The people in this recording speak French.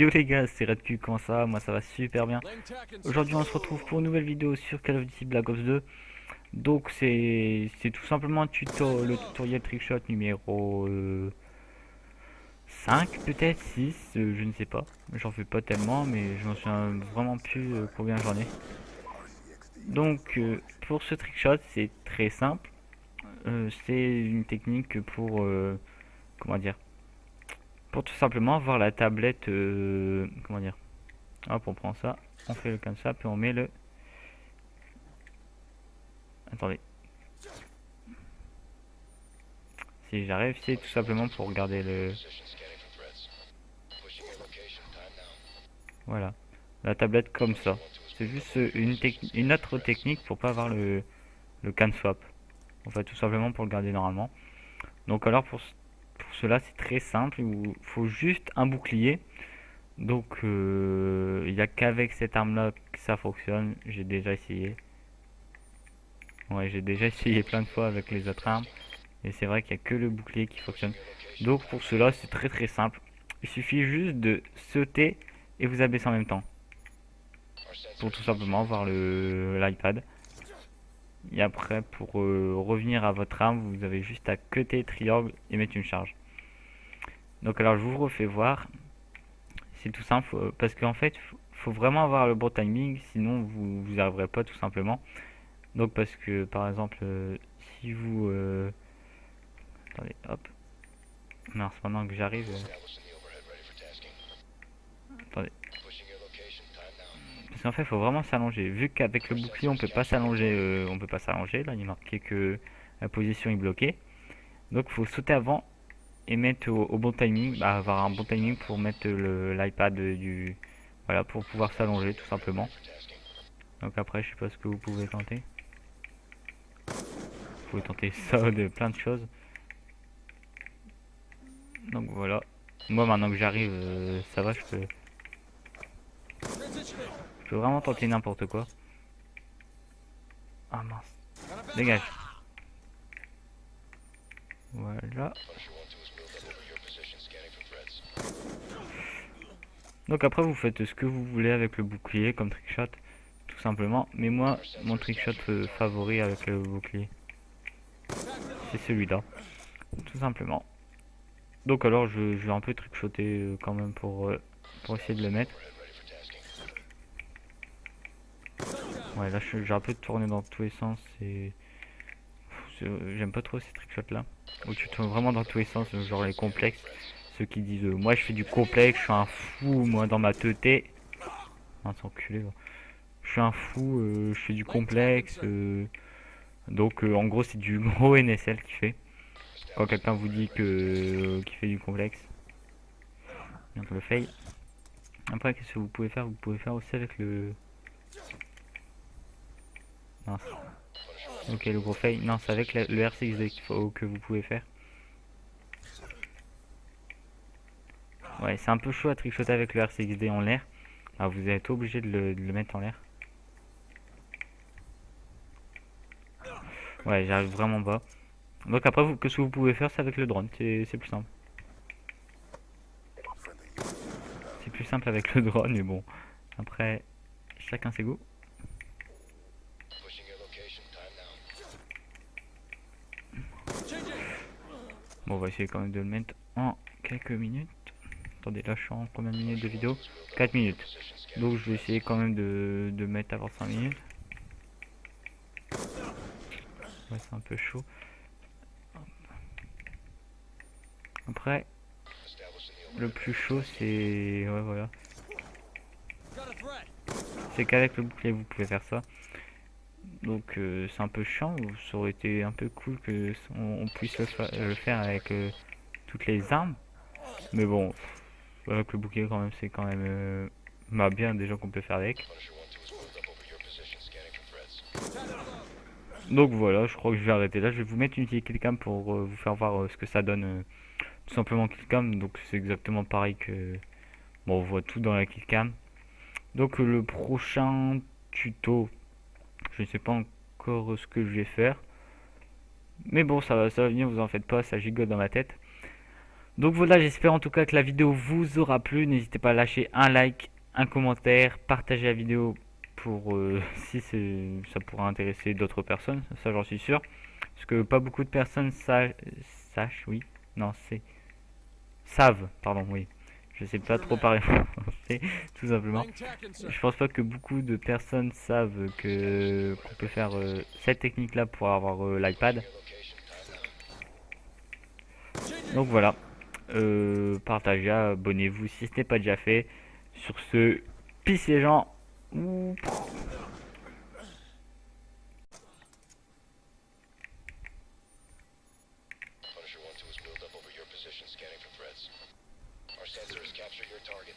Yo les gars, c'est Redcube, comment ça va? Moi ça va super bien. Aujourd'hui on se retrouve pour une nouvelle vidéo sur Call of Duty Black Ops 2. Donc c'est tout simplement un le tutoriel trickshot numéro 5 peut-être, 6, je ne sais pas. J'en fais pas tellement mais je m'en souviens vraiment plus combien j'en ai. Donc pour ce trickshot c'est très simple. C'est une technique pour comment dire, pour tout simplement avoir la tablette comment dire. Hop, on prend ça, on fait le comme ça, puis on met le... Attendez. Si j'arrive, c'est tout simplement pour regarder le... Voilà. La tablette comme ça. C'est juste une autre technique pour pas avoir le can swap. En fait, tout simplement pour le garder normalement. Donc alors pour cela, c'est très simple. Il faut juste un bouclier. Donc il n'y a qu'avec cette arme-là que ça fonctionne. J'ai déjà essayé. Ouais, j'ai déjà essayé plein de fois avec les autres armes. Et c'est vrai qu'il n'y a que le bouclier qui fonctionne. Donc pour cela, c'est très très simple. Il suffit juste de sauter et vous abaisser en même temps. Pour tout simplement voir l'iPad. Et après, pour revenir à votre arme, vous avez juste à cutter triangle et mettre une charge. Donc alors je vous refais voir. C'est tout simple parce qu'en fait, faut vraiment avoir le bon timing, sinon vous n'y arriverez pas tout simplement. Donc parce que par exemple, si vous... attendez, hop. Mince, maintenant que j'arrive... attendez. Parce qu'en fait, il faut vraiment s'allonger. Vu qu'avec le bouclier, on peut pas s'allonger. Là, il est marqué que la position est bloquée. Donc, il faut sauter avant et mettre au bon timing, bah, avoir un bon timing pour mettre l'iPad du... Voilà, pour pouvoir s'allonger, tout simplement. Donc après, je sais pas ce que vous pouvez tenter. Vous pouvez tenter ça, de plein de choses. Donc voilà. Moi, maintenant que j'arrive, ça va, je peux vraiment tenter n'importe quoi. Ah mince. Dégage. Voilà. Donc après vous faites ce que vous voulez avec le bouclier comme trickshot, tout simplement. Mais moi, mon trickshot favori avec le bouclier, c'est celui-là, tout simplement. Donc alors je vais un peu trickshotter quand même pour essayer de le mettre. Ouais, là j'ai un peu tourné dans tous les sens et j'aime pas trop ces trickshots là. Où tu tournes vraiment dans tous les sens, genre les complexes. Ceux qui disent moi je fais du complexe, je suis un fou moi dans ma teuté. Ah, c'est enculé. Je suis un fou, je fais du complexe. Donc en gros c'est du gros NSL qui fait. Quand quelqu'un vous dit que qu'il fait du complexe. Donc le fail. Après qu'est-ce que vous pouvez faire? Vous pouvez faire aussi avec le... Mince. Ok le gros fail. Non c'est avec le RCXD que vous pouvez faire. Ouais c'est un peu chaud à trickshotter avec le RCXD en l'air. Ah, vous êtes obligé de le mettre en l'air. Ouais j'arrive vraiment bas. Donc après ce que vous pouvez faire c'est avec le drone. C'est plus simple. C'est plus simple avec le drone mais bon. Après chacun ses goûts. Bon, on va essayer quand même de le mettre en quelques minutes. Attendez, là je suis en combien de minutes de vidéo? 4 minutes. Donc je vais essayer quand même de mettre avant 5 minutes. Ouais, c'est un peu chaud. Après, le plus chaud c'est... Ouais, voilà. C'est qu'avec le bouclier vous pouvez faire ça. Donc c'est un peu chiant. Ça aurait été un peu cool que on puisse le faire avec toutes les armes. Mais bon, avec le bouclier quand même, c'est quand même bien des gens qu'on peut faire avec. Donc voilà, je crois que je vais arrêter là. Je vais vous mettre une petite killcam pour vous faire voir ce que ça donne. Tout simplement killcam, donc c'est exactement pareil que... Bon, on voit tout dans la killcam. Donc le prochain tuto, je ne sais pas encore ce que je vais faire. Mais bon, ça va venir, vous en faites pas, ça gigote dans ma tête. Donc voilà, j'espère en tout cas que la vidéo vous aura plu. N'hésitez pas à lâcher un like, un commentaire, partager la vidéo pour si ça pourrait intéresser d'autres personnes, ça j'en suis sûr. Parce que pas beaucoup de personnes sachent, oui, non, savent, pardon, oui. Je sais pas trop parler français, tout simplement. Je pense pas que beaucoup de personnes savent que qu'on peut faire cette technique là pour avoir l'iPad. Donc voilà. Partagez, abonnez-vous si ce n'est pas déjà fait. Sur ce, peace les gens. Ouh. Punisher 1-2 has built up over your position, scanning for threats. Our sensors capture your target.